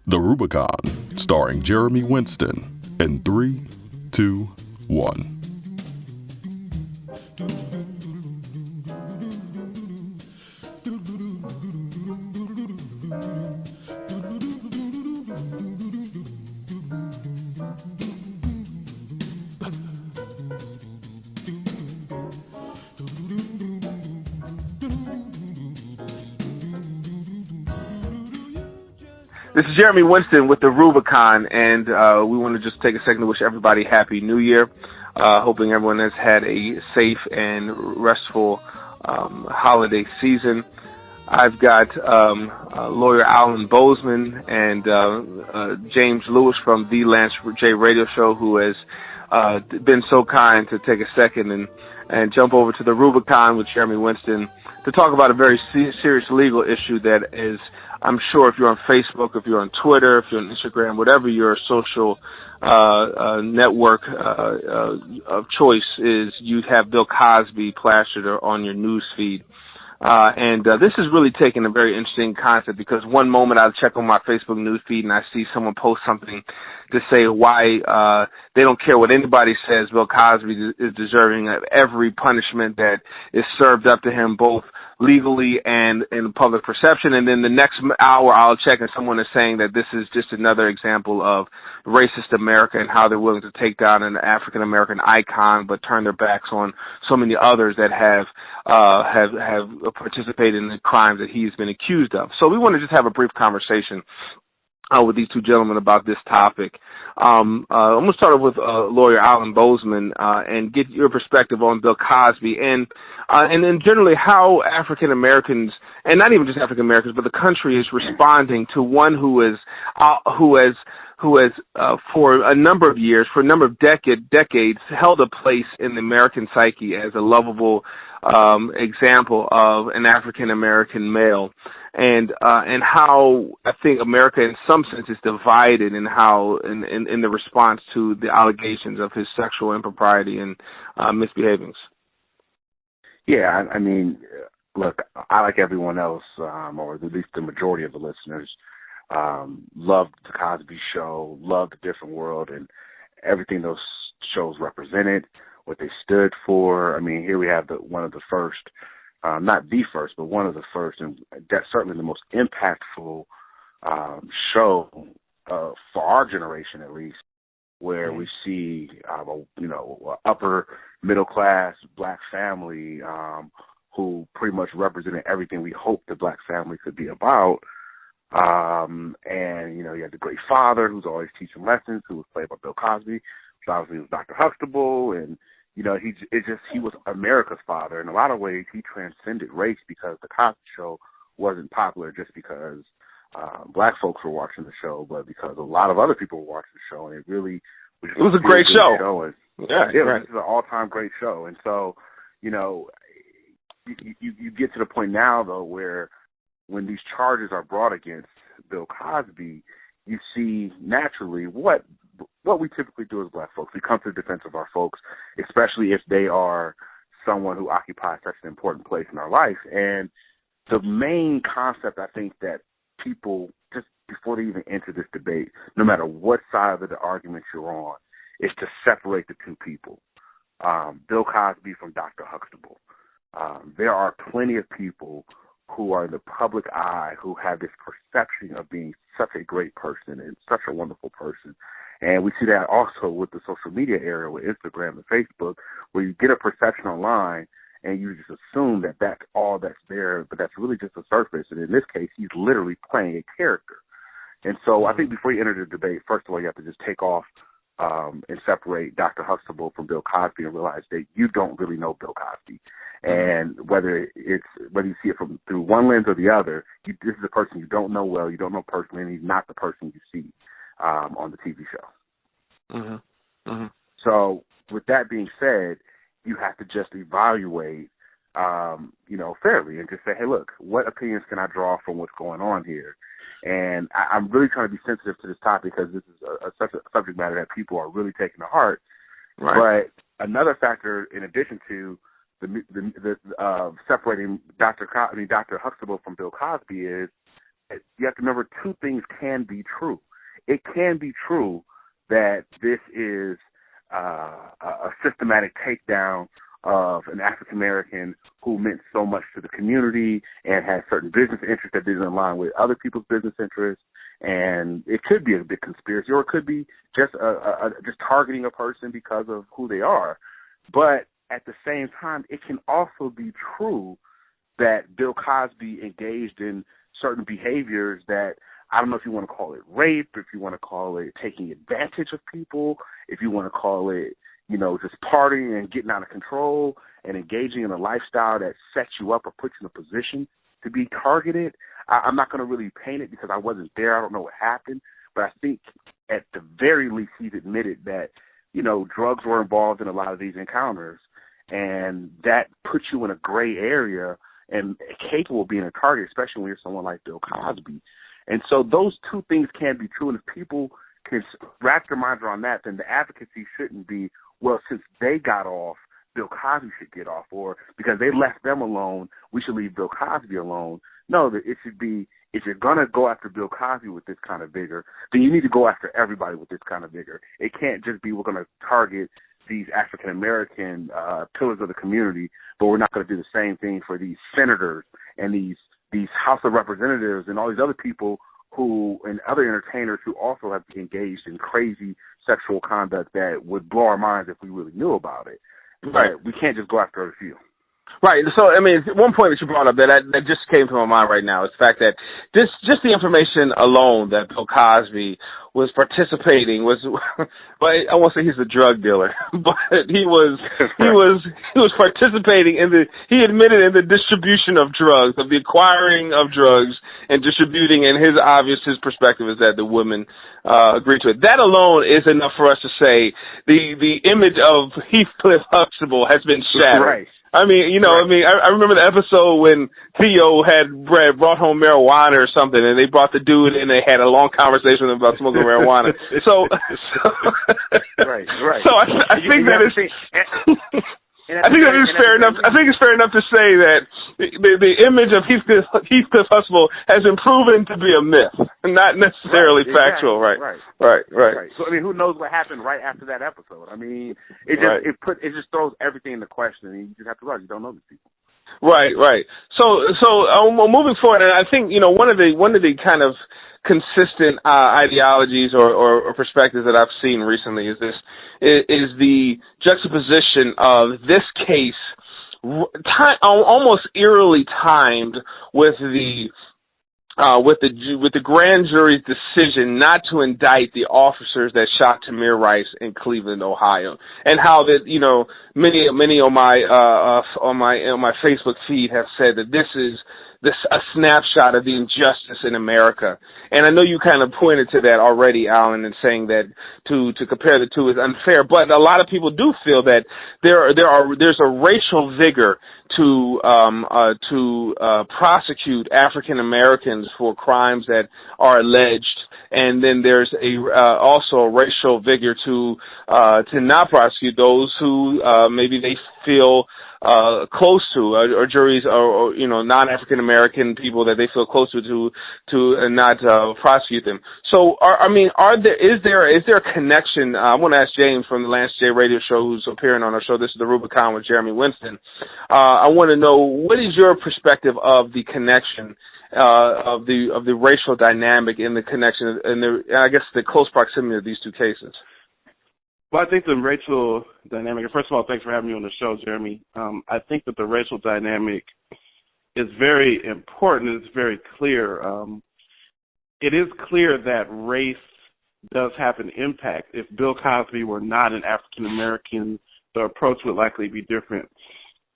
The Rubicon, starring Jeremy Winston, in 3, 2, 1. This is Jeremy Winston with the Rubicon, and we want to just take a second to wish everybody Happy New Year, hoping everyone has had a safe and restful holiday season. I've got lawyer Alan Boseman and James Lewis from the Lance J Radio Show, who has been so kind to take a second and jump over to the Rubicon with Jeremy Winston to talk about a very serious legal issue that is, I'm sure if you're on Facebook, if you're on Twitter, if you're on Instagram, whatever your social network of choice is, you'd have Bill Cosby plastered on your news feed. And this is really taking a very interesting concept, because one moment I'll check on my Facebook news feed and I see someone post something to say why they don't care what anybody says. Bill Cosby is deserving of every punishment that is served up to him, both legally and in public perception. And then the next hour I'll check and someone is saying that this is just another example of racist America and how they're willing to take down an African-American icon but turn their backs on so many others that have participated in the crimes that he's been accused of. So we want to just have a brief conversation with these two gentlemen about this topic. I'm going to start off with lawyer Alan Boseman and get your perspective on Bill Cosby and then generally how African Americans, and not even just African Americans, but the country is responding to one who has for a number of years, for a number of decades, held a place in the American psyche as a lovable example of an African American male, and how I think America in some sense is divided in how in the response to the allegations of his sexual impropriety and misbehavings. Yeah, I mean, look, I, like everyone else, or at least the majority of the listeners, loved the Cosby Show, loved The Different World, and everything those shows represented, what they stood for. I mean, here we have one of the first, not the first, but one of the first, and that's certainly the most impactful show for our generation, at least, where we see, upper middle class black family who pretty much represented everything we hoped the black family could be about. And, you had the great father who's always teaching lessons, who was played by Bill Cosby, which obviously was Dr. Huxtable, and, he was America's father. In a lot of ways, he transcended race, because the Cosby Show wasn't popular just because black folks were watching the show, but because a lot of other people were watching the show, and it really was just it was a great show. Yeah, it was an all-time great show. And so, you get to the point now, though, where when these charges are brought against Bill Cosby, you see naturally what we typically do as black folks. We come to the defense of our folks, especially if they are someone who occupies such an important place in our life. And the main concept, I think, that people, just before they even enter this debate, no matter what side of the argument you're on, is to separate the two people. Bill Cosby from Dr. Huxtable. There are plenty of people who are in the public eye who have this perception of being such a great person and such a wonderful person. And we see that also with the social media era, with Instagram and Facebook, where you get a perception online and you just assume that that's all that's there, but that's really just a surface. And in this case, he's literally playing a character. And so I think before you enter the debate, first of all, you have to just take off and separate Dr. Huxtable from Bill Cosby and realize that you don't really know Bill Cosby. And whether you see it through one lens or the other, this is a person you don't know well, you don't know personally, and he's not the person you see on the TV show. Mm-hmm. Mm-hmm. So with that being said, you have to just evaluate, fairly and just say, hey, look, what opinions can I draw from what's going on here? And I'm really trying to be sensitive to this topic because this is such a subject matter that people are really taking to heart. Right. But another factor, in addition to the separating Dr. Huxtable from Bill Cosby, is you have to remember two things can be true. It can be true that this is a systematic takedown of an African American who meant so much to the community and had certain business interests that didn't align with other people's business interests. And it could be a big conspiracy, or it could be just just targeting a person because of who they are. But at the same time, it can also be true that Bill Cosby engaged in certain behaviors that, I don't know if you want to call it rape, if you want to call it taking advantage of people, if you want to call it, you know, just partying and getting out of control and engaging in a lifestyle that sets you up or puts you in a position to be targeted. I'm not going to really paint it because I wasn't there. I don't know what happened. But I think at the very least he's admitted that, you know, drugs were involved in a lot of these encounters. And that puts you in a gray area and capable of being a target, especially when you're someone like Bill Cosby. And so those two things can be true. And if people can wrap their minds around that, then the advocacy shouldn't be, well, since they got off, Bill Cosby should get off, or because they left them alone, we should leave Bill Cosby alone. No, it should be, if you're going to go after Bill Cosby with this kind of vigor, then you need to go after everybody with this kind of vigor. It can't just be we're going to target these African-American pillars of the community, but we're not going to do the same thing for these senators and these House of Representatives and all these other people who, and other entertainers who also have engaged in crazy sexual conduct that would blow our minds if we really knew about it. Right. But we can't just go after a few. Right. So, I mean, one point that you brought up that just came to my mind right now is the fact that just the information alone that Bill Cosby was participating was, well, I won't say he's a drug dealer, but he was participating he admitted in the distribution of drugs, of the acquiring of drugs and distributing, and his perspective is that the women agreed to it. That alone is enough for us to say the image of Heathcliff Huxtable has been shattered. Right. I mean, you know, right. I remember the episode when Theo had brought home marijuana or something, and they brought the dude in and they had a long conversation with him about smoking marijuana. So right. So I think that is. I think that is fair enough. I think it's fair enough to say that the image of Heathcliff Huxtable has been proven to be a myth, not necessarily factual. Exactly. Right. So I mean, who knows what happened right after that episode? I mean, it just throws everything into question, and you just have to realize you don't know these people. Right. So moving forward, and I think, you know, one of the kind of consistent ideologies or perspectives that I've seen recently is the juxtaposition of this case almost eerily timed with the grand jury's decision not to indict the officers that shot Tamir Rice in Cleveland, Ohio, and how that, you know, many on my Facebook feed have said that this is a snapshot of the injustice in America. And I know you kind of pointed to that already, Alan, in saying that to compare the two is unfair. But a lot of people do feel that there's a racial vigor to prosecute African Americans for crimes that are alleged. And then there's also a racial vigor to not prosecute those who maybe they feel close to, or juries, or you know, non-African American people that they feel close to not prosecute them. So, is there a connection? I want to ask James from the Lance J Radio Show, who's appearing on our show. This is the Rubicon with Jeremy Winston. I want to know, what is your perspective of the connection of the racial dynamic in the connection and I guess the close proximity of these two cases? Well, I think the racial dynamic, first of all, thanks for having me on the show, Jeremy. I think that the racial dynamic is very important. It's very clear. It is clear that race does have an impact. If Bill Cosby were not an African American, the approach would likely be different.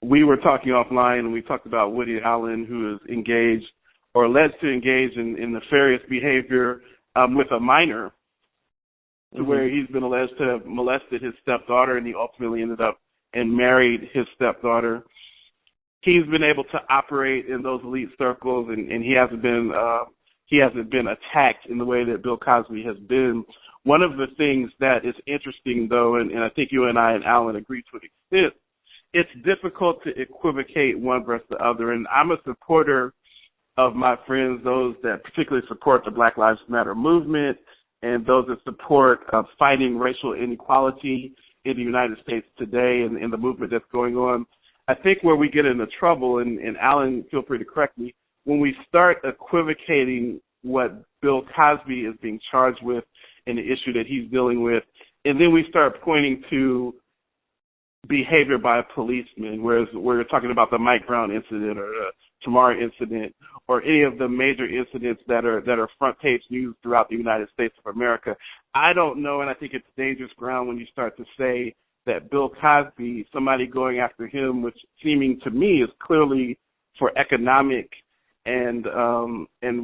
We were talking offline, and we talked about Woody Allen, who is engaged or alleged to engage in nefarious behavior with a minor, to where he's been alleged to have molested his stepdaughter, and he ultimately ended up and married his stepdaughter. He's been able to operate in those elite circles, and he hasn't been attacked in the way that Bill Cosby has been. One of the things that is interesting, though, and I think you and I and Alan agree to an extent, it's difficult to equivocate one versus the other. And I'm a supporter of my friends, those that particularly support the Black Lives Matter movement and those that support fighting racial inequality in the United States today and in the movement that's going on. I think where we get into trouble, and Alan, feel free to correct me, when we start equivocating what Bill Cosby is being charged with and the issue that he's dealing with, and then we start pointing to behavior by a policeman, whereas we're talking about the Mike Brown incident or the Tamara incident or any of the major incidents that are front page news throughout the United States of America. I don't know, and I think it's dangerous ground when you start to say that Bill Cosby, somebody going after him, which seeming to me is clearly for economic and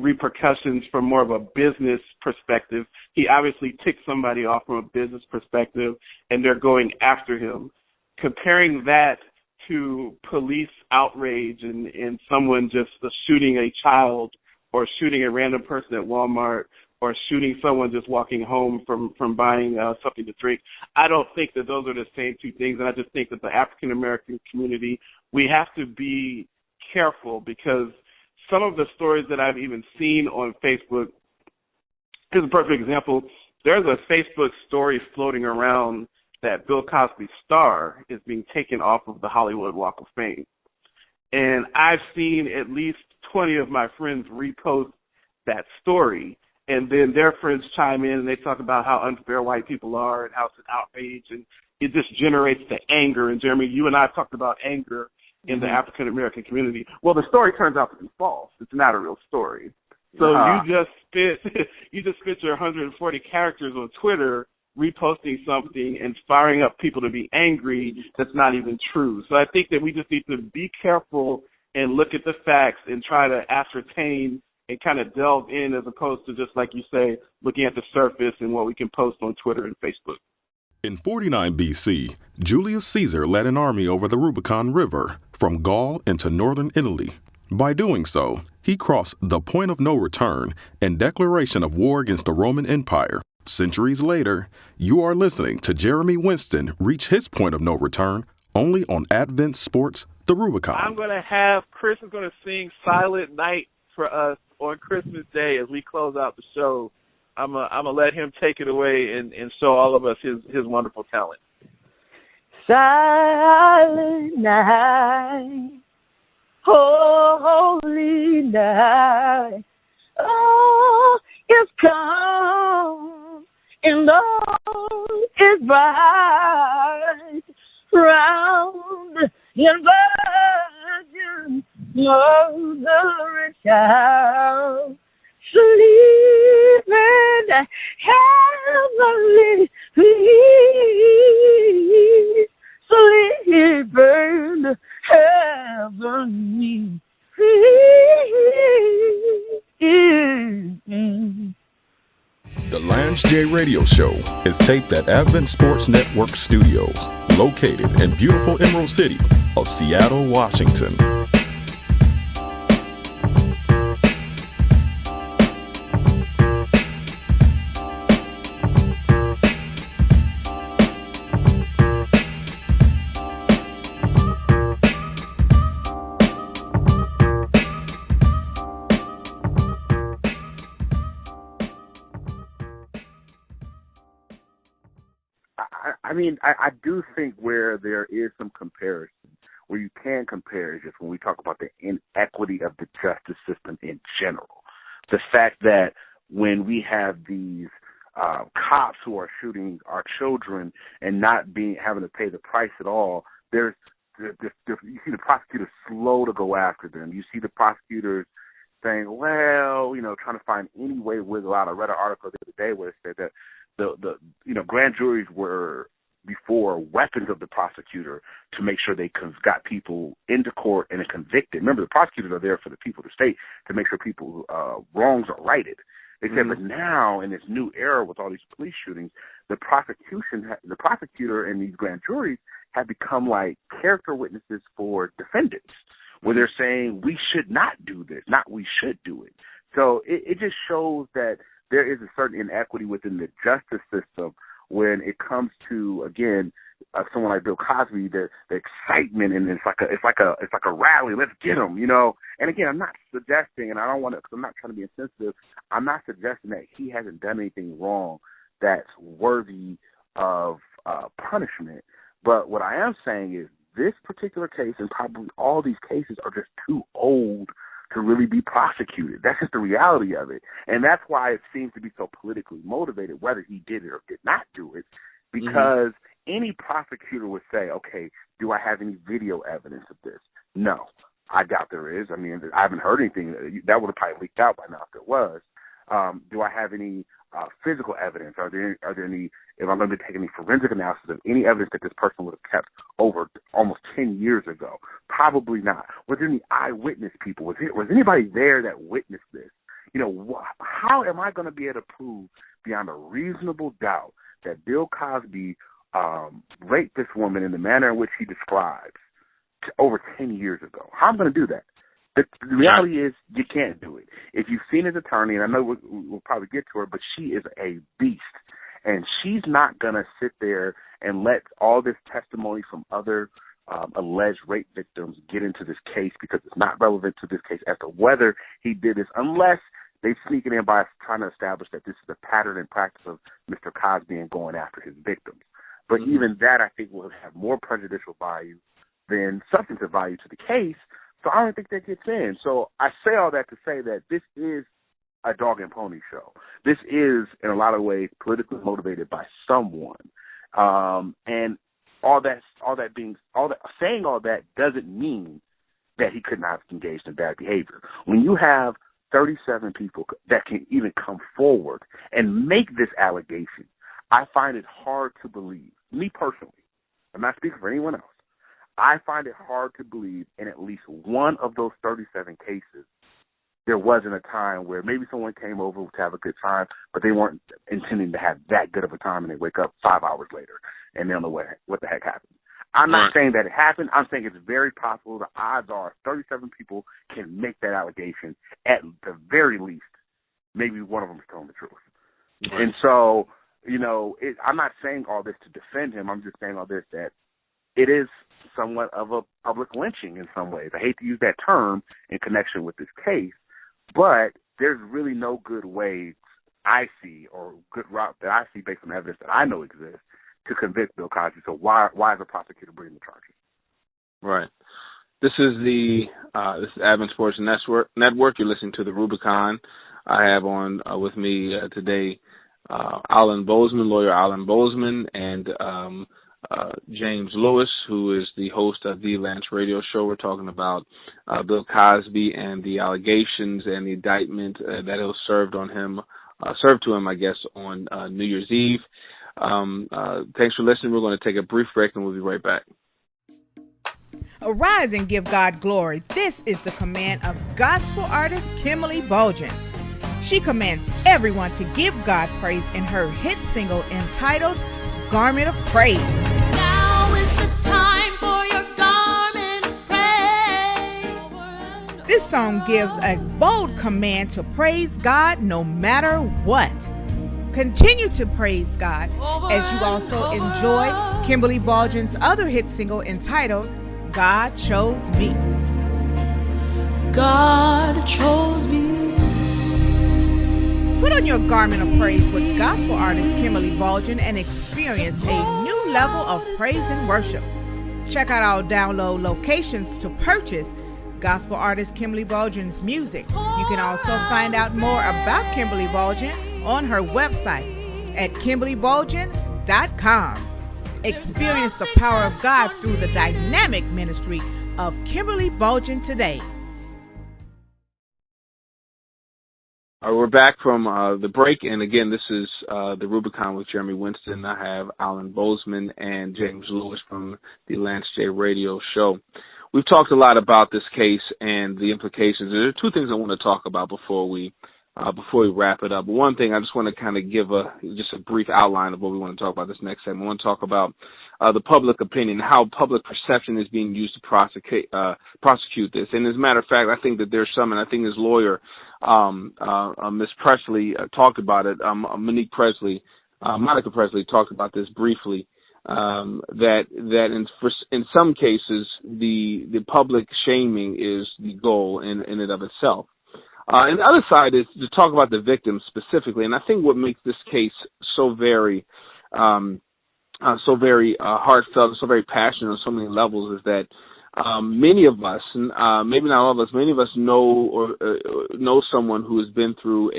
repercussions from more of a business perspective. He obviously ticked somebody off from a business perspective, and they're going after him. Comparing that to police outrage and someone just shooting a child or shooting a random person at Walmart or shooting someone just walking home from buying something to drink, I don't think that those are the same two things. And I just think that the African-American community, we have to be careful because some of the stories that I've even seen on Facebook, here's a perfect example. There's a Facebook story floating around that Bill Cosby's star is being taken off of the Hollywood Walk of Fame. And I've seen at least 20 of my friends repost that story, and then their friends chime in and they talk about how unfair white people are and how it's an outrage, and it just generates the anger. And Jeremy, you and I have talked about anger in the African-American community. Well, the story turns out to be false. It's not a real story. So you just spit your 140 characters on Twitter reposting something and firing up people to be angry that's not even true. So I think that we just need to be careful and look at the facts and try to ascertain and kind of delve in as opposed to just, like you say, looking at the surface and what we can post on Twitter and Facebook. In 49 BC, Julius Caesar led an army over the Rubicon River from Gaul into northern Italy. By doing so, he crossed the point of no return and declaration of war against the Roman Empire. Centuries later, you are listening to Jeremy Winston reach his point of no return only on Advent Sports, the Rubicon. I'm going to have Chris is going to sing Silent Night for us on Christmas Day as we close out the show. I'm gonna let him take it away and show all of us his wonderful talent. Silent night, holy night, oh, it's come and all is bright round in virgin mother and child. Sleeping heavenly peace, sleeping heavenly peace. The Lance J Radio Show is taped at Advent Sports Network Studios, located in beautiful Emerald City of Seattle, Washington. I do think where there is some comparison, where you can compare, is just when we talk about the inequity of the justice system in general. The fact that when we have these cops who are shooting our children and not having to pay the price at all, you see the prosecutors slow to go after them. You see the prosecutors saying, well, trying to find any way to wiggle out. I read an article the other day where it said that the grand juries were before weapons of the prosecutor to make sure they got people into court and convicted. Remember, the prosecutors are there for the people of the state to make sure people wrongs are righted. They said, but now in this new era with all these police shootings, the prosecutor and these grand juries have become like character witnesses for defendants, where they're saying we should not do this, not we should do it. So it just shows that there is a certain inequity within the justice system when it comes to, again, someone like Bill Cosby, the excitement, and it's like a rally. Let's get him, you know. And again, I'm not suggesting, and I don't want to, because I'm not trying to be insensitive. I'm not suggesting that he hasn't done anything wrong that's worthy of punishment. But what I am saying is this particular case, and probably all these cases, are just too old to really be prosecuted. That's just the reality of it. And that's why it seems to be so politically motivated, whether he did it or did not do it, because any prosecutor would say, okay, do I have any video evidence of this? No. I doubt there is. I mean, I haven't heard anything. That would have probably leaked out by now if there was. Do I have any physical evidence? Are there any, if I'm going to be taking any forensic analysis of any evidence that this person would have kept over almost 10 years ago? Probably not. Was there any eyewitness people? Was anybody there that witnessed this? You know, how am I going to be able to prove beyond a reasonable doubt that Bill Cosby raped this woman in the manner in which he describes over 10 years ago? How am I going to do that? The reality is you can't do it. If you've seen his attorney, and I know we'll probably get to her, but she is a beast. And she's not going to sit there and let all this testimony from other alleged rape victims get into this case, because it's not relevant to this case as to whether he did this, unless they sneak it in by trying to establish that this is a pattern and practice of Mr. Cosby and going after his victims. But even that, I think, will have more prejudicial value than substantive value to the case. So I don't think that gets in. So I say all that to say that this is a dog and pony show. This is, in a lot of ways, politically motivated by someone. And saying all that doesn't mean that he could not have engaged in bad behavior. When you have 37 people that can even come forward and make this allegation, I find it hard to believe. Me personally, I'm not speaking for anyone else. I find it hard to believe in at least one of those 37 cases there wasn't a time where maybe someone came over to have a good time, but they weren't intending to have that good of a time, and they wake up 5 hours later and they don't know what the heck happened. I'm not saying that it happened. I'm saying it's very possible. The odds are 37 people can make that allegation. At the very least, maybe one of them is telling the truth. Right. And so, you know, I'm not saying all this to defend him. I'm just saying all this that it is somewhat of a public lynching in some ways. I hate to use that term in connection with this case, but there's really no good way I see, or good route that I see based on evidence that I know exists, to convict Bill Cosby. So why is the prosecutor bringing the charges? Right. This is this is Advent Sports Network. You're listening to the Rubicon. I have on with me today Alan Boseman, lawyer Alan Boseman, and James Lewis, who is the host of the Lance Radio Show. We're talking about Bill Cosby and the allegations and the indictment that was served to him, I guess, on New Year's Eve. Thanks for listening. We're going to take a brief break, and we'll be right back. Arise and give God glory. This is the command of gospel artist Kimberly Bolgen. She commands everyone to give God praise in her hit single entitled Garment of Praise. Now is the time for your garment of praise. This song gives a bold command to praise God no matter what. Continue to praise God as you also enjoy Kimberly Bolgen's other hit single entitled God Chose Me. God chose me. Put on your garment of praise with gospel artist Kimberly Bolgen and experience a new level of praise and worship. Check out our download locations to purchase gospel artist Kimberly Bolgen's music. You can also find out more about Kimberly Bolgen on her website at KimberlyBolgen.com. Experience the power of God through the dynamic ministry of Kimberly Bolgen today. We're back from the break, and again, this is the Rubicon with Jeremy Winston. I have Alan Boseman and James Lewis from the Lance J Radio Show. We've talked a lot about this case and the implications. There are two things I want to talk about before we wrap it up. One thing, I just want to kind of give just a brief outline of what we want to talk about this next segment. I want to talk about the public opinion, how public perception is being used to prosecute this. And as a matter of fact, I think that there's some, and I think his lawyer, Ms. Presley, talked about it, Monique Presley, Monica Presley talked about this briefly, that in some cases the public shaming is the goal in and of itself. And the other side is to talk about the victims specifically, and I think what makes this case so very heartfelt, so very passionate on so many levels is that many of us, maybe not all of us, many of us know someone who has been through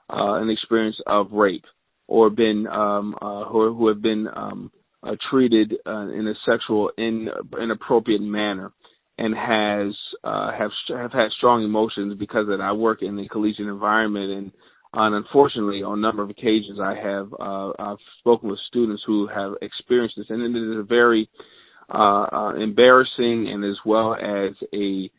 an experience of rape or been who have been treated in a sexual inappropriate manner, and have had strong emotions because of that. I work in the collegiate environment, and unfortunately, on a number of occasions, I've spoken with students who have experienced this, and it is a very embarrassing and as well as a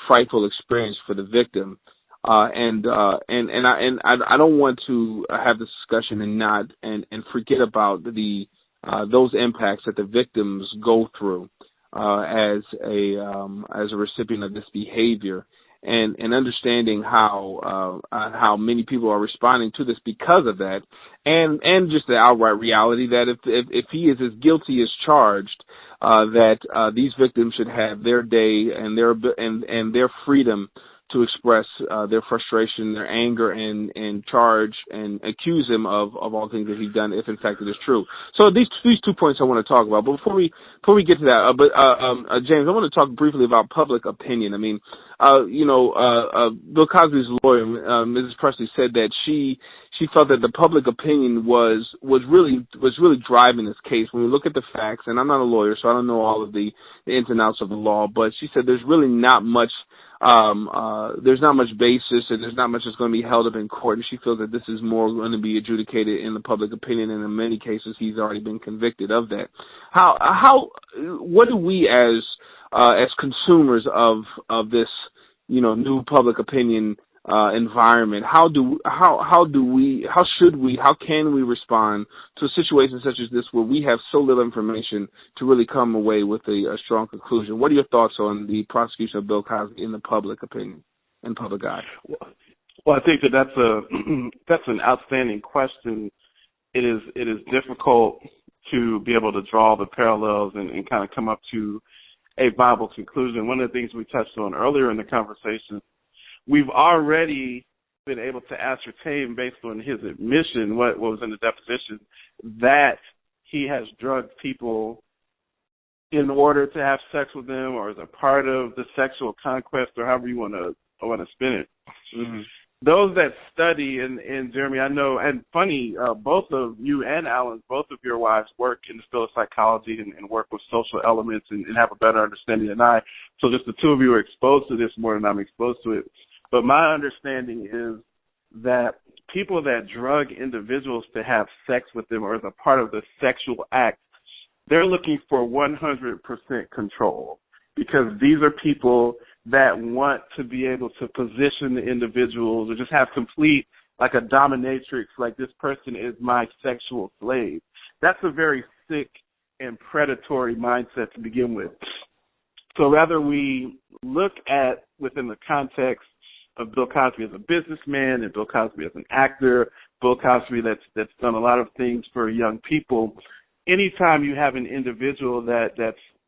frightful experience for the victim. And I don't want to have this discussion and forget about those impacts that the victims go through as a recipient of this behavior, and understanding how many people are responding to this because of that, and just the outright reality that if he is as guilty as charged, that these victims should have their day and their freedom to express their frustration, their anger, and charge and accuse him of all things that he's done, if in fact it is true. So these 2 points I want to talk about. But before we get to that, James, I want to talk briefly about public opinion. I mean, Bill Cosby's lawyer, Mrs. Presley, said that she felt that the public opinion was really driving this case. When we look at the facts, and I'm not a lawyer, so I don't know all of the ins and outs of the law, but she said there's really not much. There's not much basis, and there's not much that's going to be held up in court, and she feels that this is more going to be adjudicated in the public opinion, and in many cases he's already been convicted of that. What do we as consumers of this, new public opinion environment, how can we respond to a situation such as this where we have so little information to really come away with a strong conclusion? What are your thoughts on the prosecution of Bill Cosby in the public opinion and public eye? Well, I think that's an outstanding question. It is difficult to be able to draw the parallels and kind of come up to a viable conclusion. One of the things we touched on earlier in the conversation, we've already been able to ascertain based on his admission, what was in the deposition, that he has drugged people in order to have sex with them or as a part of the sexual conquest, or however you want to spin it. Mm-hmm. Those that study, and Jeremy, I know, and funny, both of you and Alan, both of your wives work in the field of psychology and work with social elements and have a better understanding than I. So just the two of you are exposed to this more than I'm exposed to it. But my understanding is that people that drug individuals to have sex with them or as a part of the sexual act, they're looking for 100% control, because these are people that want to be able to position the individuals or just have complete, like a dominatrix, like this person is my sexual slave. That's a very sick and predatory mindset to begin with. So rather we look at, within the context of Bill Cosby as a businessman and Bill Cosby as an actor, Bill Cosby that's done a lot of things for young people, anytime you have an individual that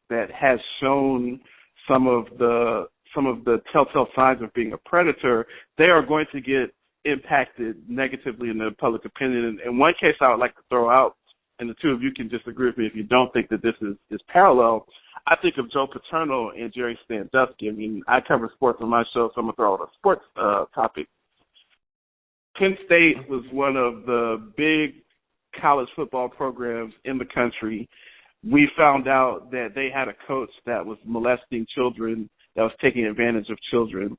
has shown some of the telltale signs of being a predator, they are going to get impacted negatively in the public opinion. And one case I would like to throw out, and the two of you can disagree with me if you don't think that this is parallel, I think of Joe Paterno and Jerry Sandusky. I mean, I cover sports on my show, so I'm going to throw out a sports topic. Penn State was one of the big college football programs in the country. We found out that they had a coach that was molesting children, that was taking advantage of children.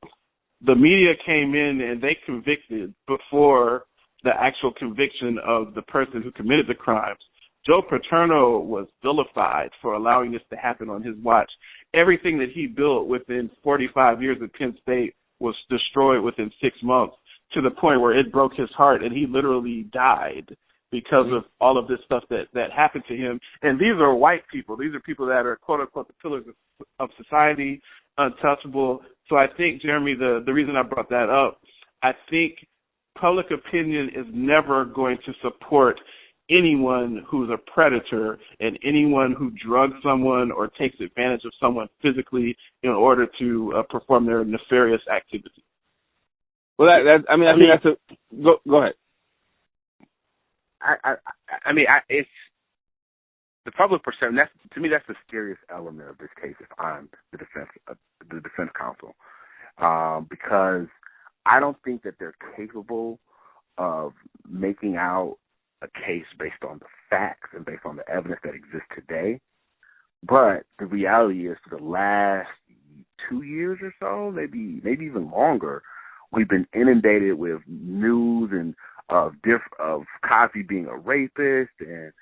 The media came in and they convicted before the actual conviction of the person who committed the crimes. Joe Paterno was vilified for allowing this to happen on his watch. Everything that he built within 45 years at Penn State was destroyed within 6 months, to the point where it broke his heart and he literally died because of all of this stuff that happened to him. And these are white people. These are people that are, quote unquote, the pillars of society, untouchable. So I think, Jeremy, the reason I brought that up, I think public opinion is never going to support anyone who's a predator and anyone who drugs someone or takes advantage of someone physically in order to perform their nefarious activity. Well, I think that's a go ahead. It's the public perception. To me, that's the scariest element of this case. If I'm the defense counsel, because I don't think that they're capable of making out a case based on the facts and based on the evidence that exists today. But the reality is, for the last 2 years or so, maybe even longer, we've been inundated with news and of Cosby being a rapist and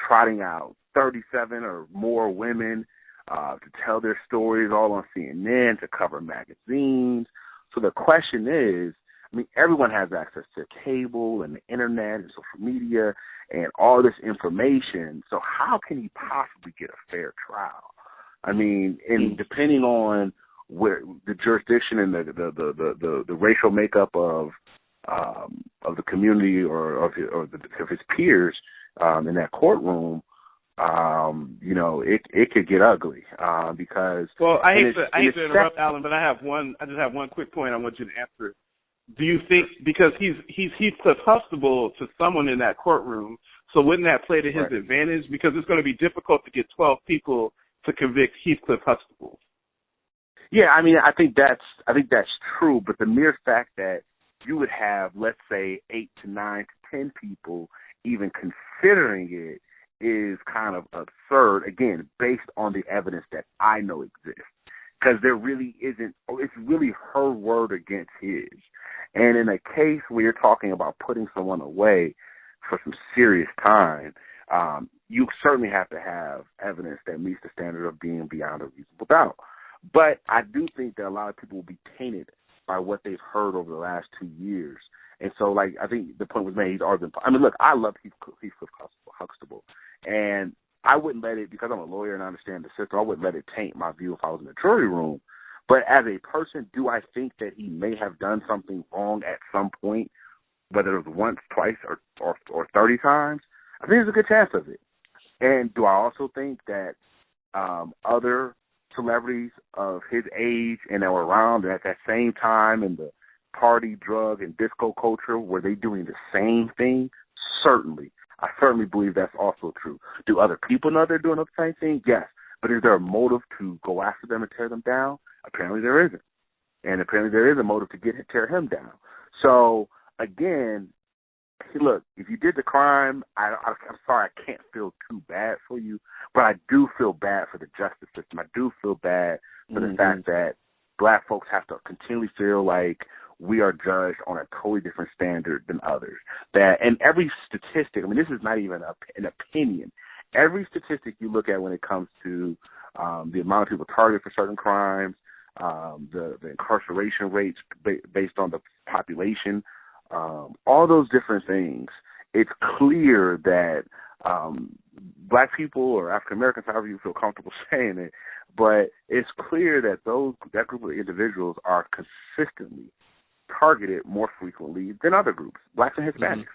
trotting out 37 or more women to tell their stories, all on CNN, to cover magazines. So the question is, everyone has access to cable and the internet and social media and all this information. So how can he possibly get a fair trial? And depending on where the jurisdiction and the racial makeup of the community or of his peers in that courtroom, it could get ugly because. Well, I hate to interrupt, Alan, but I just have one quick point I want you to answer. Do you think, because he's Heathcliff Huxtable to someone in that courtroom, so wouldn't that play to his advantage? Because it's going to be difficult to get 12 people to convict Heathcliff Huxtable. Yeah, I think that's true, but the mere fact that you would have, let's say, 8 to 9 to 10 people even considering it is kind of absurd, again, based on the evidence that I know exists. Because there really isn't, it's really her word against his. And in a case where you're talking about putting someone away for some serious time, you certainly have to have evidence that meets the standard of being beyond a reasonable doubt. But I do think that a lot of people will be tainted by what they've heard over the last 2 years. And so, I think the point was made, he's already been, look, I love Heathcliff Huxtable. And I wouldn't let it, because I'm a lawyer and I understand the system, I wouldn't let it taint my view if I was in the jury room. But as a person, do I think that he may have done something wrong at some point, whether it was once, twice, or 30 times? I think there's a good chance of it. And do I also think that other celebrities of his age and that were around at that same time in the party, drug, and disco culture, were they doing the same thing? Certainly. I certainly believe that's also true. Do other people know they're doing the same thing? Yes. But is there a motive to go after them and tear them down? Apparently there isn't. And apparently there is a motive to tear him down. So, again, look, if you did the crime, I'm sorry, I can't feel too bad for you, but I do feel bad for the justice system. I do feel bad for the fact that black folks have to continually feel like we are judged on a totally different standard than others. And every statistic, this is not even an opinion. Every statistic you look at when it comes to the amount of people targeted for certain crimes, the incarceration rates based on the population, all those different things, it's clear that black people or African Americans, however you feel comfortable saying it, but it's clear that that group of individuals are consistently targeted more frequently than other groups, blacks and Hispanics.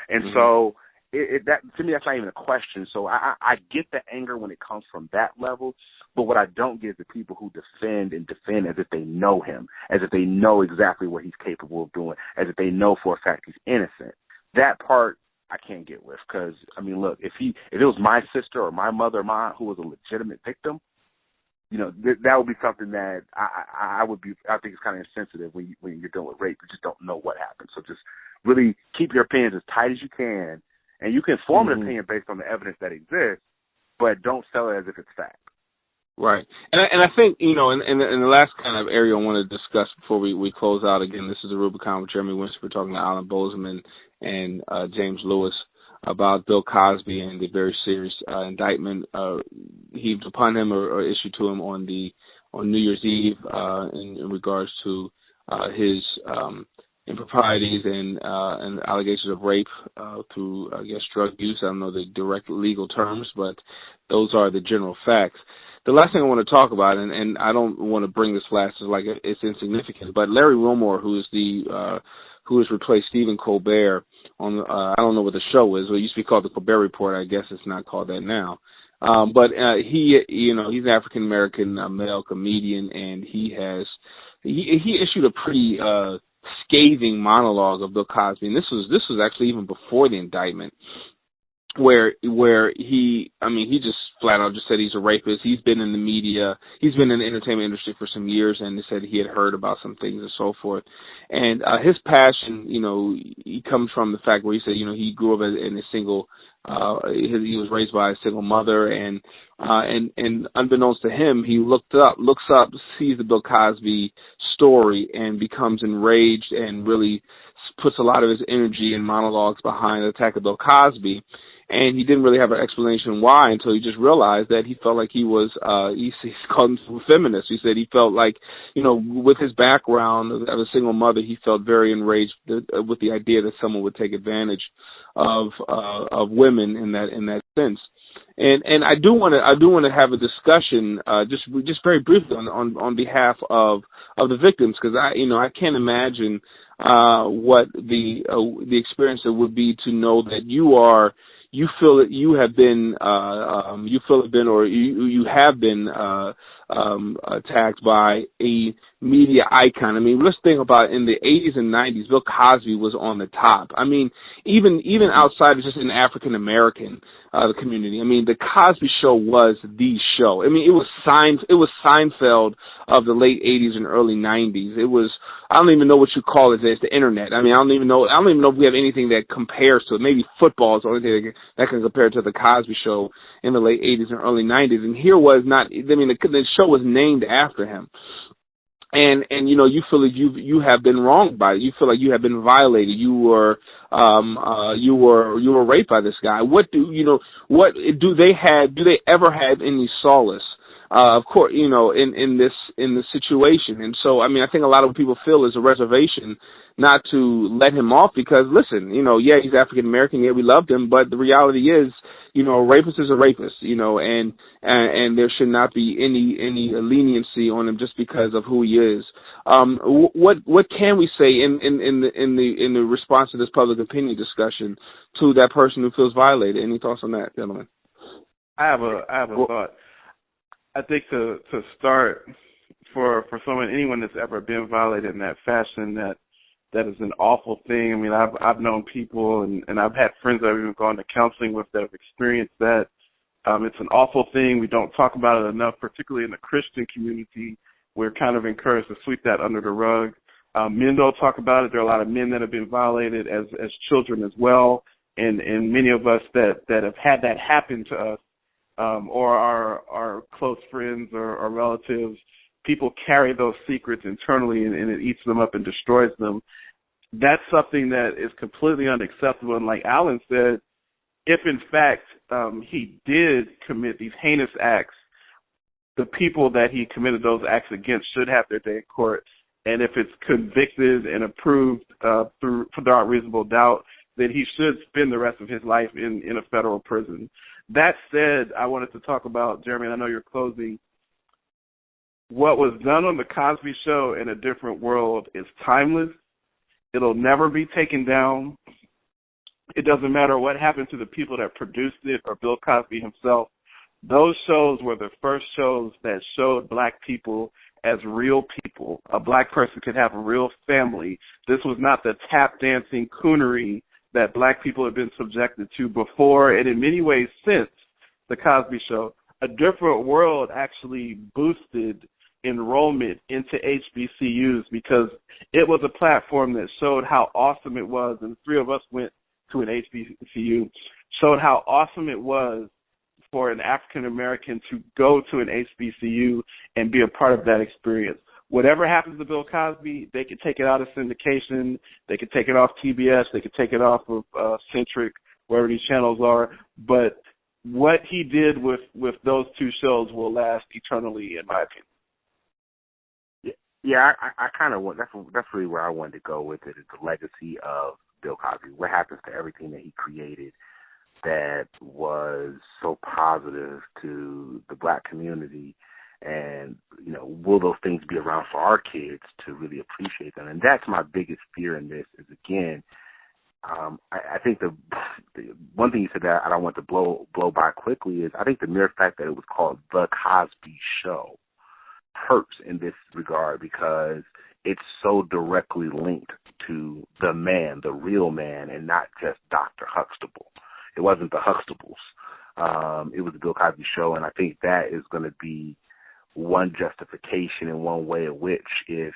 And so that to me, that's not even a question. So I get the anger when it comes from that level, but what I don't get is the people who defend as if they know him, as if they know exactly what he's capable of doing, as if they know for a fact he's innocent. That part I can't get with, because look, if it was my sister or my mother or mine who was a legitimate victim, that would be something that I think it's kind of insensitive when you're dealing with rape. You just don't know what happened. So just really keep your opinions as tight as you can, and you can form an opinion based on the evidence that exists, but don't sell it as if it's fact. Right. And I think, in the last kind of area I want to discuss before we close out, again, this is the Rubicon with Jeremy Winston. We're talking to Alan Boseman and James Lewis about Bill Cosby and the very serious indictment heaved upon him or issued to him on New Year's Eve in regards to his improprieties and allegations of rape through, I guess, drug use. I don't know the direct legal terms, but those are the general facts. The last thing I want to talk about, and I don't want to bring this last as like it's insignificant, but Larry Wilmore, who has replaced Stephen Colbert I don't know what the show is. Well, it used to be called the Colbert Report. I guess it's not called that now. But he's an African American male comedian, and he issued a pretty scathing monologue of Bill Cosby, and this was actually even before the indictment, where he just flat out just said he's a rapist. He's been in the media, he's been in the entertainment industry for some years, and he said he had heard about some things and so forth. And his passion, he comes from the fact where he said, he grew up in a single, he was raised by a single mother, and unbeknownst to him, he looks up, sees the Bill Cosby story, and becomes enraged and really puts a lot of his energy and monologues behind the attack of Bill Cosby. And he didn't really have an explanation why until he just realized that he felt like he was, he called himself a feminist. He said he felt like, with his background of a single mother, he felt very enraged with the idea that someone would take advantage of women in that sense. And I do want to have a discussion, just very briefly on behalf of the victims, because I can't imagine what the experience it would be to know that you feel that you have been attacked by a media icon. I mean, let's think about in the 80s and 90s, Bill Cosby was on the top. I mean, even outside of just an African American the community. I mean, the Cosby Show was the show. I mean, it was Seinfeld of the late 80s and early 90s. It was, I don't even know what you call it. It's the internet. I mean, I don't even know if we have anything that compares to it. Maybe football is the only thing that can compare to the Cosby Show in the late 80s and early 90s. And here was not, I mean, the show was named after him. And you feel like you have been wronged by it. You feel like you have been violated. You were raped by this guy. Do they ever have any solace? Of course, in this situation. And so, I mean, I think a lot of people feel is a reservation not to let him off because, listen, yeah, he's African American, yeah, we loved him, but the reality is, a rapist is a rapist, and there should not be any leniency on him just because of who he is. What can we say in the response to this public opinion discussion to that person who feels violated? Any thoughts on that, gentlemen? I have a thought. I think to start for anyone that's ever been violated in that fashion, that is an awful thing. I mean, I've known people and I've had friends that I've even gone to counseling with that have experienced that. It's an awful thing. We don't talk about it enough, particularly in the Christian community. We're kind of encouraged to sweep that under the rug. Men don't talk about it. There are a lot of men that have been violated as children as well, and many of us that have had that happen to us, or our close friends or relatives. People carry those secrets internally, and it eats them up and destroys them. That's something that is completely unacceptable. And like Alan said, if in fact he did commit these heinous acts, the people that he committed those acts against should have their day in court. And if it's convicted and approved without reasonable doubt, then he should spend the rest of his life in a federal prison. That said, I wanted to talk about, Jeremy, and I know you're closing, what was done on the Cosby Show in a different world is timeless. It'll never be taken down. It doesn't matter what happened to the people that produced it or Bill Cosby himself. Those shows were the first shows that showed black people as real people. A black person could have a real family. This was not the tap dancing coonery that black people have been subjected to before and in many ways since the Cosby Show. A Different World actually boosted enrollment into HBCUs because it was a platform that showed how awesome it was, and the three of us went to an HBCU, showed how awesome it was for an African American to go to an HBCU and be a part of that experience. Whatever happens to Bill Cosby, they could take it out of syndication, they could take it off TBS, they could take it off of Centric, wherever these channels are, but what he did with those two shows will last eternally, in my opinion. Yeah, I kind of want, that's really where I wanted to go with it, is the legacy of Bill Cosby. What happens to everything that he created that was so positive to the black community, and, will those things be around for our kids to really appreciate them? And that's my biggest fear in this is, again, I think the one thing you said that I don't want to blow by quickly is I think the mere fact that it was called The Cosby Show hurts in this regard because it's so directly linked to the man, the real man, and not just Dr. Huxtable. It wasn't the Huxtables. It was the Bill Cosby Show, and I think that is going to be one justification and one way in which if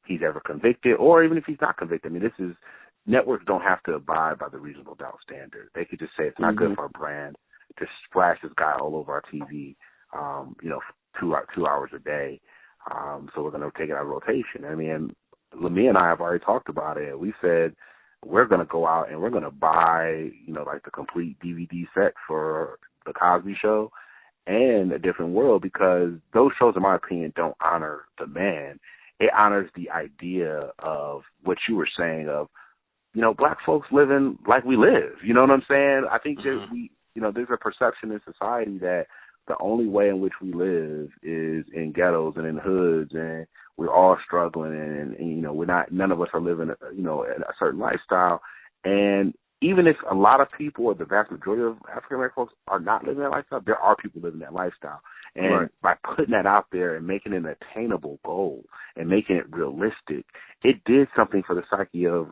he's ever convicted or even if he's not convicted. I mean, networks don't have to abide by the reasonable doubt standard. They could just say it's not good for our brand to splash this guy all over our TV, 2 hours a day. So we're going to take it out of rotation. I mean, me and I have already talked about it. We said we're going to go out and we're going to buy, like the complete DVD set for The Cosby Show and A Different World because those shows, in my opinion, don't honor the man. It honors the idea of what you were saying of, black folks living like we live. You know what I'm saying? I think that there's a perception in society that the only way in which we live is in ghettos and in hoods, and we're all struggling, and none of us are living, a certain lifestyle. And even if a lot of people, or the vast majority of African American folks, are not living that lifestyle, there are people living that lifestyle. And by putting that out there and making it an attainable goal and making it realistic, it did something for the psyche of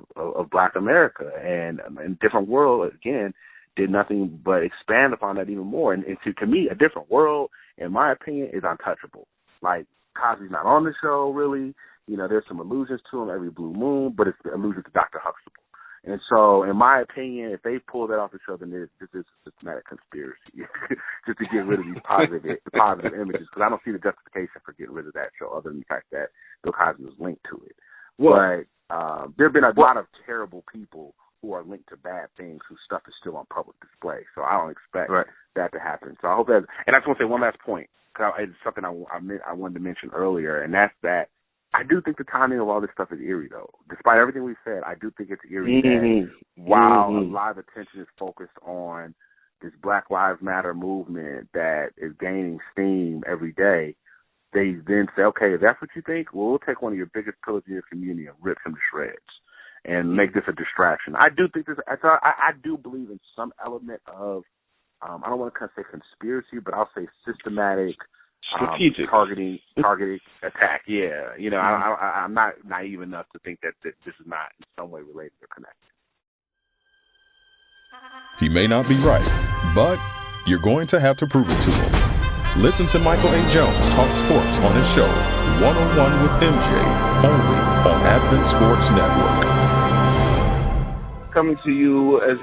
Black America. And Different World, again, did nothing but expand upon that even more. And to me, A Different World, in my opinion, is untouchable. Like, Cosby's not on the show, really. There's some allusions to him every blue moon, but it's allusions to Dr. Huxtable. And so, in my opinion, if they pull that off the show, then this is a systematic conspiracy just to get rid of these positive images, because I don't see the justification for getting rid of that show other than the fact that Bill Cosby was linked to it. But there have been a lot of terrible people who are linked to bad things whose stuff is still on public display. So I don't expect that to happen. So I hope that, and I just want to say one last point, because it's something I wanted to mention earlier, and that's that I do think the timing of all this stuff is eerie, though. Despite everything we've said, I do think it's eerie that while a lot of attention is focused on this Black Lives Matter movement that is gaining steam every day, they then say, okay, if that's what you think, well, we'll take one of your biggest pillars in your community and rip him to shreds and make this a distraction. I do think I do believe in some element of, I don't want to kind of say conspiracy, but I'll say systematic, strategic, targeted attack. Yeah, I'm not naive enough to think that this is not in some way related or connected. He may not be right, but you're going to have to prove it to him. Listen to Michael A. Jones talk sports on his show, One-on-One with MJ, only on Advent Sports Network. Coming to you as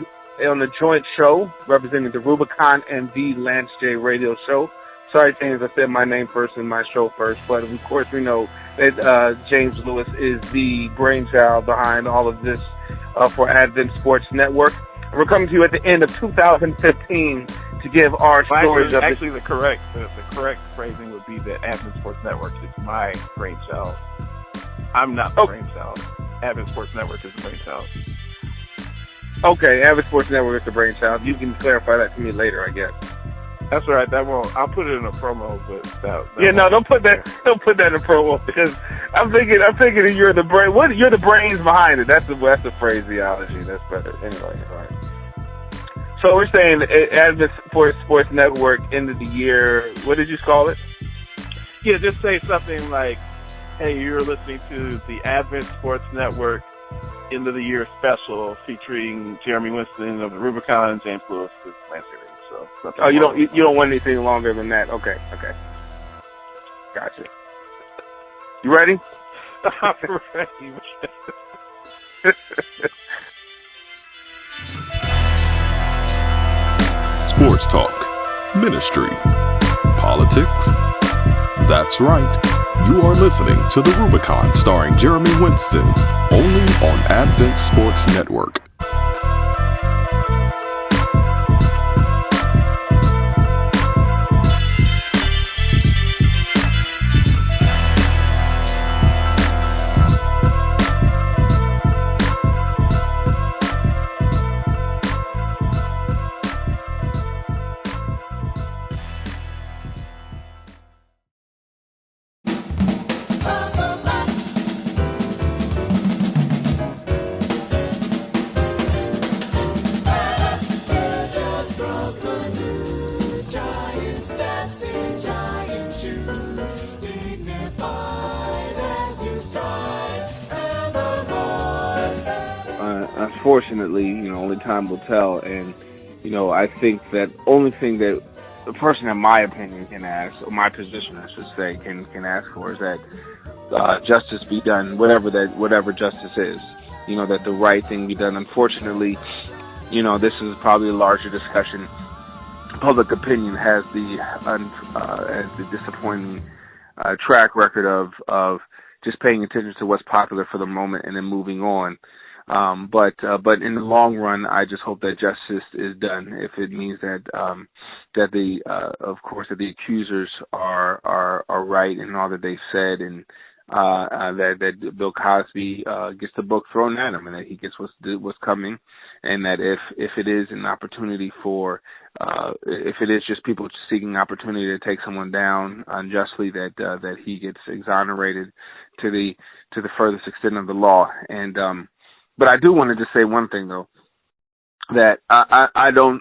on a joint show representing the Rubicon and the Lance J Radio Show. Sorry, James, I said my name first and my show first, but of course we know that James Lewis is the brainchild behind all of this for Advent Sports Network. We're coming to you at the end of 2015 to give our stories of actually the correct phrasing would be that Advent Sports Network is my brainchild. I'm not the brainchild. Advent Sports Network is the brainchild. Okay, Advent Sports Network is the brainchild. You can clarify that to me later, I guess. That's right. I'll put it in a promo, but don't put that in a promo, because I'm thinking you're the brain. You're the brains behind it. That's the phraseology. That's better. Anyway, all right. So we're saying Advent Sports Network, end of the year. What did you call it? Yeah, just say something like, "Hey, you're listening to the Advent Sports Network end of the year special featuring Jeremy Winston of the Rubicon and James Lewis of Lance J. So you don't want anything longer than that. Okay. Gotcha. You ready? I'm ready. Sports talk, ministry, politics. That's right. You are listening to The Rubicon starring Jeremy Winston, only on Advent Sports Network. unfortunately, only time will tell. And, I think that only thing that the person, in my opinion, can ask, or my position, I should say, can ask for is that justice be done, whatever justice is. That the right thing be done. Unfortunately, this is probably a larger discussion. Public opinion has the disappointing track record of just paying attention to what's popular for the moment and then moving on. But in the long run, I just hope that justice is done. If it means that the accusers are right in all that they said, and that Bill Cosby gets the book thrown at him, and that he gets what's coming, and that if it is an opportunity for if it is just people seeking opportunity to take someone down unjustly, that he gets exonerated to the furthest extent of the law. And but I do want to just say one thing, though, that I don't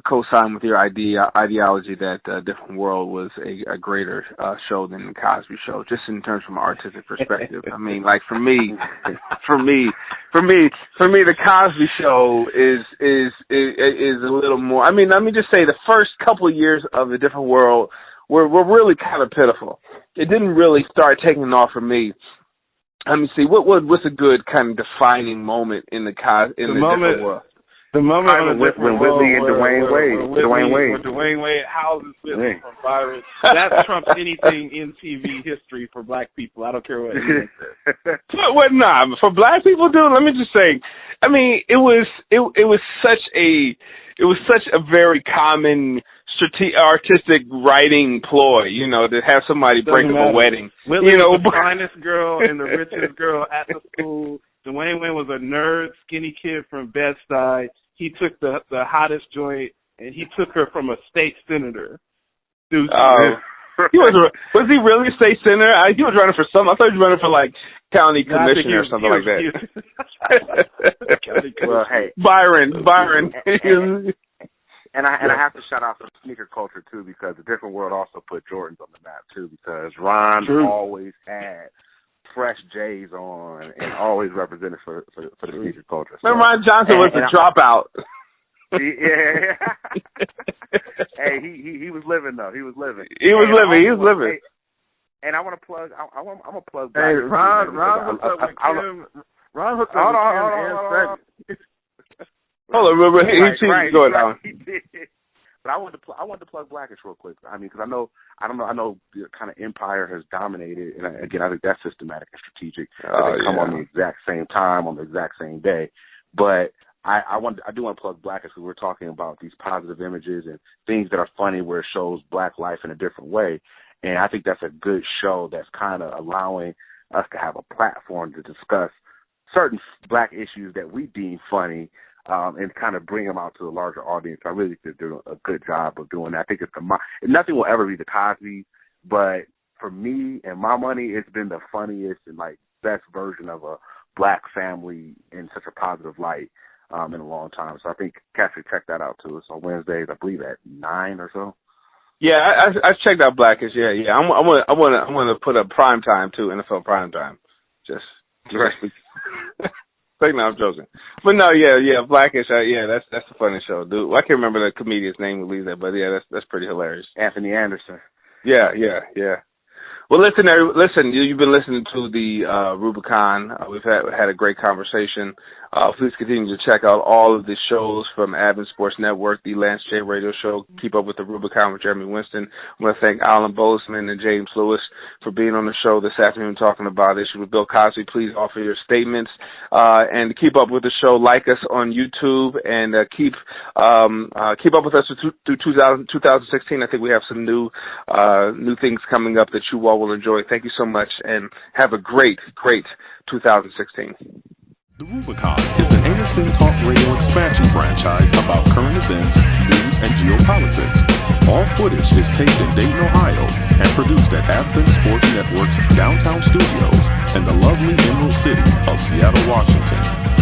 co-sign with your ideology that Different World was a greater show than the Cosby Show, just in terms from an artistic perspective. I mean, like for me, the Cosby Show is a little more. I mean, let me just say the first couple of years of the Different World were really kind of pitiful. It didn't really start taking off for me. Let me see what's a good kind of defining moment in the Different World. The moment when Whitley and Dwayne Wade. Dwayne Wade houses Whitley from Byron. That trumps anything in TV history for black people. I don't care what anyone says. For black people, dude, let me just say, I mean, it was such a very common artistic writing ploy, to have somebody break up a wedding. Whitley was the finest girl and the richest girl at the school. Dwayne Wade was a nerd, skinny kid from Bed-Stuy. He took the hottest joint, and he took her from a state senator. He was he really a state senator? He was running for something. I thought he was running for county commissioner or something like that. Well, hey, Byron. And I have to shout out the sneaker culture too, because the Different World also put Jordans on the map too, because Ron always had fresh J's on and always represented for the sneaker culture. So, Ron Johnson was a dropout. Yeah. Hey, he was living though. He was living. He was living. And I want to plug. I'm gonna plug. Hey, Ron hooked up with Kim. Ron hooked up with Kim. Hold on, remember he going on. But I wanted to plug Blackish real quick. I mean, because I know the kind of Empire has dominated, and again, I think that's systematic and strategic. They come on the exact same time, on the exact same day. But I do want to plug Blackish, because we're talking about these positive images and things that are funny, where it shows black life in a different way. And I think that's a good show that's kind of allowing us to have a platform to discuss certain black issues that we deem funny, and kind of bring them out to a larger audience. I really think they're doing a good job of doing that. I think nothing will ever be the Cosby, but for me and my money, it's been the funniest and best version of a black family in such a positive light in a long time. So I think cats should check that out too. It's on Wednesdays, I believe at 9 or so. Yeah, I checked out Blackish. Yeah. I'm gonna put up prime time too, NFL prime time. Just. No, I'm joking. But no, Blackish, that's a funny show, dude. I can't remember the comedian's name who leads that, but yeah, that's pretty hilarious. Anthony Anderson. Yeah. Well, listen, you've been listening to the Rubicon. We've had a great conversation. Please continue to check out all of the shows from Advent Sports Network, the Lance J Radio Show. Keep up with the Rubicon with Jeremy Winston. I want to thank Alan Boseman and James Lewis for being on the show this afternoon talking about issues with Bill Cosby. Please offer your statements and keep up with the show. Like us on YouTube and keep up with us through 2016. I think we have some new things coming up that you all will enjoy. Thank you so much, and have a great 2016. The Rubicon is an ASN Talk Radio expansion franchise about current events, news, and geopolitics. All footage is taped in Dayton, Ohio, and produced at Advent Sports Network's downtown studios in the lovely Emerald City of Seattle, Washington.